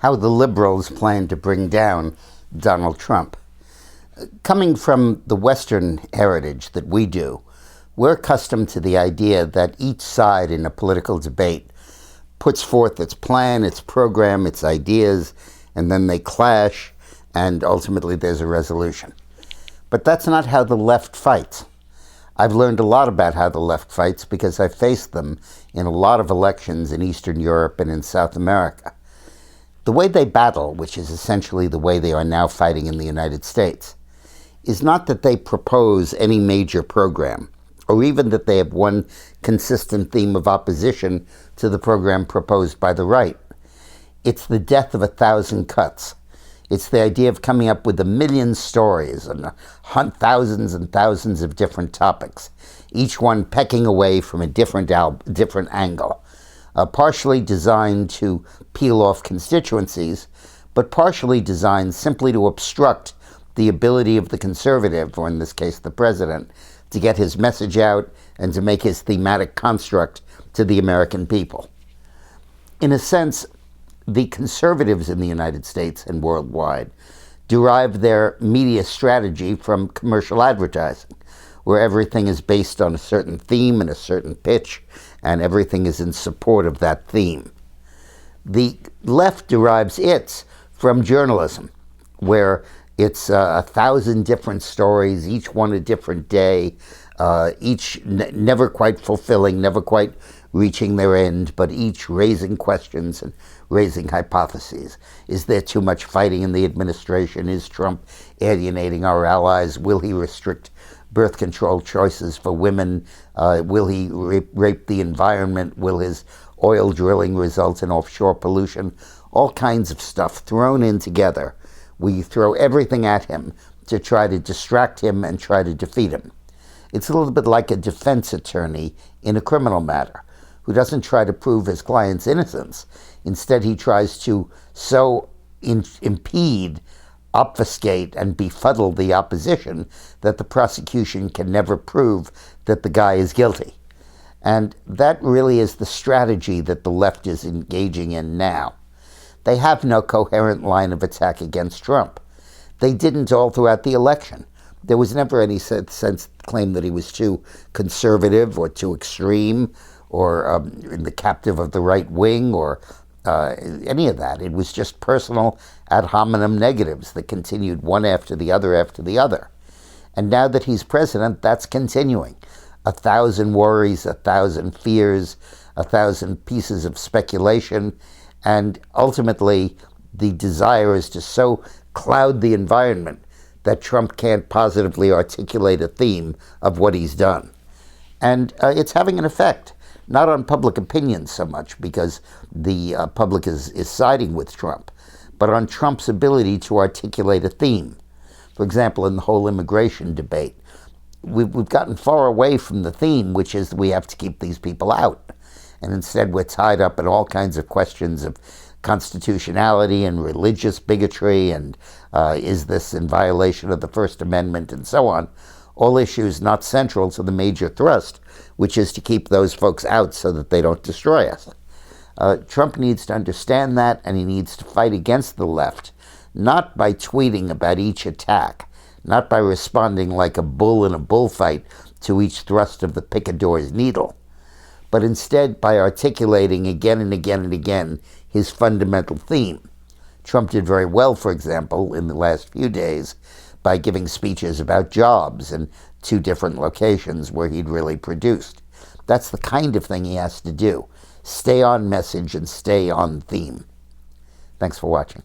how the liberals plan to bring down Donald Trump. Coming from the Western heritage that we do, we're accustomed to the idea that each side in a political debate puts forth its plan, its program, its ideas, and then they clash, and ultimately there's a resolution. But that's not how the left fights. I've learned a lot about how the left fights because I faced them in a lot of elections in Eastern Europe and in South America. The way they battle, which is essentially the way they are now fighting in the United States, is not that they propose any major program, or even that they have one consistent theme of opposition to the program proposed by the right. It's the death of 1,000 cuts. It's the idea of coming up with 1,000,000 stories and thousands and thousands of different topics, each one pecking away from a different angle, partially designed to peel off constituencies, but partially designed simply to obstruct the ability of the conservative, or in this case the president, to get his message out and to make his thematic construct to the American people. In a sense, the conservatives in the United States and worldwide derive their media strategy from commercial advertising, where everything is based on a certain theme and a certain pitch, and everything is in support of that theme. The left derives its from journalism, where it's 1,000 different stories, each one a different day, each never quite fulfilling, never quite reaching their end, but each raising questions and raising hypotheses. Is there too much fighting in the administration? Is Trump alienating our allies? Will he restrict birth control choices for women? Will he rape the environment? Will his oil drilling result in offshore pollution? All kinds of stuff thrown in together. We throw everything at him to try to distract him and try to defeat him. It's a little bit like a defense attorney in a criminal matter who doesn't try to prove his client's innocence. Instead, he tries to so impede, obfuscate, and befuddle the opposition that the prosecution can never prove that the guy is guilty. And that really is the strategy that the left is engaging in now. They have no coherent line of attack against Trump. They didn't all throughout the election. There was never any sense claim that he was too conservative or too extreme or in the captive of the right wing or any of that. It was just personal ad hominem negatives that continued one after the other after the other. And now that he's president, that's continuing. 1,000 worries, 1,000 fears, 1,000 pieces of speculation, and ultimately the desire is to so cloud the environment that Trump can't positively articulate a theme of what he's done. And it's having an effect, not on public opinion so much because the public is siding with Trump, but on Trump's ability to articulate a theme. For example, in the whole immigration debate, we've gotten far away from the theme, which is we have to keep these people out. And instead we're tied up in all kinds of questions of constitutionality and religious bigotry and is this in violation of the First Amendment and so on. All issues not central to the major thrust, which is to keep those folks out so that they don't destroy us. Trump needs to understand that, and he needs to fight against the left, not by tweeting about each attack, not by responding like a bull in a bullfight to each thrust of the picador's needle, but instead by articulating again and again and again his fundamental theme. Trump did very well, for example, in the last few days by giving speeches about jobs in 2 different locations where he'd really produced. That's the kind of thing he has to do. Stay on message and stay on theme. Thanks for watching.